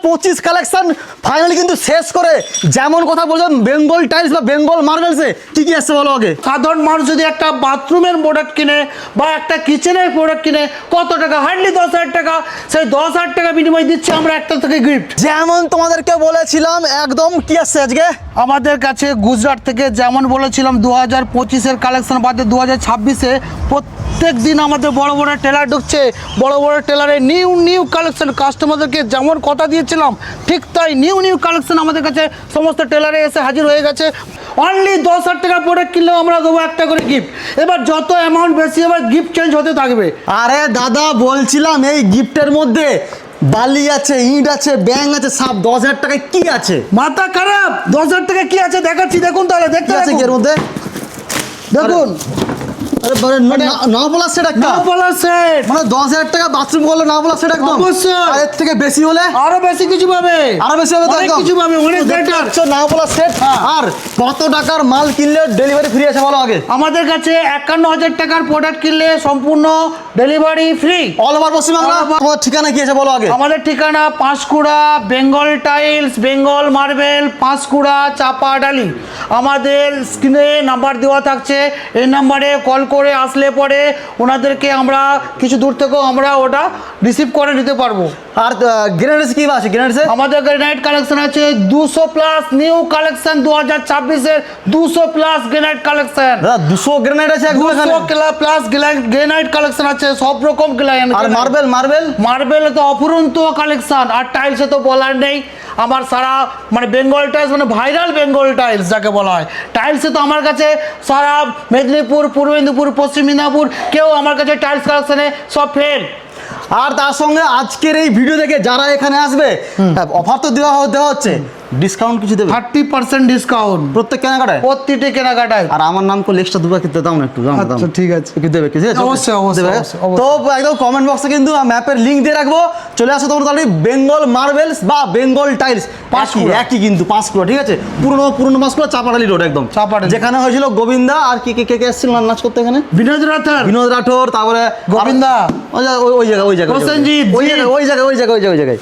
2025 collection finally কিন্তু শেষ করে যেমন কথা বলছেন বেঙ্গল টাইলস বা বেঙ্গল মার্বেলসে কি কি আসছে বলো আগে। সাধারণ মানুষ যদি একটা বাথরুমের প্রোডাক্ট কিনে বা একটা কিচেনের প্রোডাক্ট কিনে কত টাকা, হার্ডলি 10,000 টাকা, সেই 10,000 টাকা বিনিময় দিচ্ছি আমরা একটা থেকে গিফট। যেমন তোমাদেরকে বলেছিলাম একদম কি আসছে আজকে আমাদের কাছে গুজরাট থেকে, যেমন বলেছিলাম 2025-এর কালেকশন বাদে 2026-এ প্রত্যেক দিন আমাদের বড় বড় টেলার ঢুকছে, বড় বড় টেলারে নিউ কালেকশন। কাস্টমারদেরকে যেমন কথা দিয়েছিলাম ঠিক তাই নিউ কালেকশন আমাদের কাছে সমস্ত টেলারে এসে হাজির হয়ে গেছে। অনলি 10,000 টাকা প্রোডাক্ট কিনলেও আমরা দেবো একটা করে গিফট। এবার যত অ্যামাউন্ট বেশি হবে গিফট চেঞ্জ হতে থাকবে। আরে দাদা বলছিলাম এই গিফটের মধ্যে বালি আছে, ইট আছে, ব্যাং আছে, সাপ 10,000 টাকায় কি আছে? মাথা খারাপ, 10,000 টাকা কি আছে দেখাচ্ছি, দেখুন তাহলে দেখতে কি আছে কি এর মধ্যে দেখুন। আরে না বলা সেট একটা না বলা সেট মানে 10,000 টাকা বাথরুম করলে না বলা সেট একদম অবশ্যই। আর এর থেকে বেশি হলে আরো বেশি কিছু পাবে, আরো বেশি হবে তো অনেক একদম কিছু পাবে, অনেক বেটার। না বলা সেট। হ্যাঁ। আর কত টাকার মাল কিনলে ডেলিভারি ফ্রি আছে বলো আগে। আমাদের কাছে 51,000 টাকার প্রোডাক্ট কিনলে সম্পূর্ণ delivery free all over Paschimbangla. তোমার ঠিকানা কি আছে বলো আগে। আমাদের ঠিকানা পাঁশকুড়া, বেঙ্গল টাইলস, বেঙ্গল মার্বেল, পাঁশকুড়া, চাপাডালি। আমাদের স্ক্রিনে নাম্বার দেওয়া থাকছে, এই নাম্বারে কল করে আসলে পরে ওনাদেরকে আমরা কিছু দূর থেকেও আমরা ওটা রিসিভ করে নিতে পারবো। আর গ্রেনাইটস কি আছে গ্রেনাইটসে? আমাদের গ্রেনাইট কালেকশন আছে 200 প্লাস নিউ কালেকশন 2026-এর 200 প্লাস গ্রেনাইট কালেকশন। দাদা 200 গ্রেনাইট আছে একদম এখানে। 200 প্লাস গ্রেনাইট কালেকশন আছে, সব রকম গ্রেনাইট। আর মার্বেলে তো অফুরন্ত কালেকশন, আর টাইলসে তো বলার নেই। আমার সারা মানে বেঙ্গল টাইলস মানে ভাইরাল বেঙ্গল টাইলস যাকে বলা হয়। টাইলসে তো আমার কাছে সারা মেদিনীপুর, পূর্ব মেদিনীপুর, পশ্চিম মেদিনীপুর কেউ আমার কাছে টাইলস কালেকশনে সব ফেল। আর তার সঙ্গে আজকের এই ভিডিও দেখে যারা এখানে আসবে অফার তো দেওয়া হচ্ছে, ডিসকাউন্ট কিছু দেবে? 30% ডিসকাউন্ট প্রত্যেক কেনাকাটায়, প্রতিটি কেনাকাটায়। আর আমার নাম করলে এক্সট্রা দুবার কিনতে দাও না একটু দাম দাম। আচ্ছা ঠিক আছে, কি দেবে? কিছু অবশ্যই, অবশ্যই। তো একদম কমেন্ট বক্সে কিন্তু ম্যাপের লিংক দিয়ে রাখবো, চলে আসো তোমরা তাহলে বেঙ্গল মার্বেলস বা বেঙ্গল টাইলস একই কিন্তু পাঁশকুড়া, ঠিক আছে? পুরনো পাঁশকুড়া, চাপাডালি রোড একদম চাপাডালি, যেখানে হয়েছিল গোবিন্দা আর কে এসেছিল নাচ করতে এখানে? বিনোদ রাঠোর, তারপরে গোবিন্দা, ওই জায়গায় প্রসেনজিৎ, ওই জায়গায়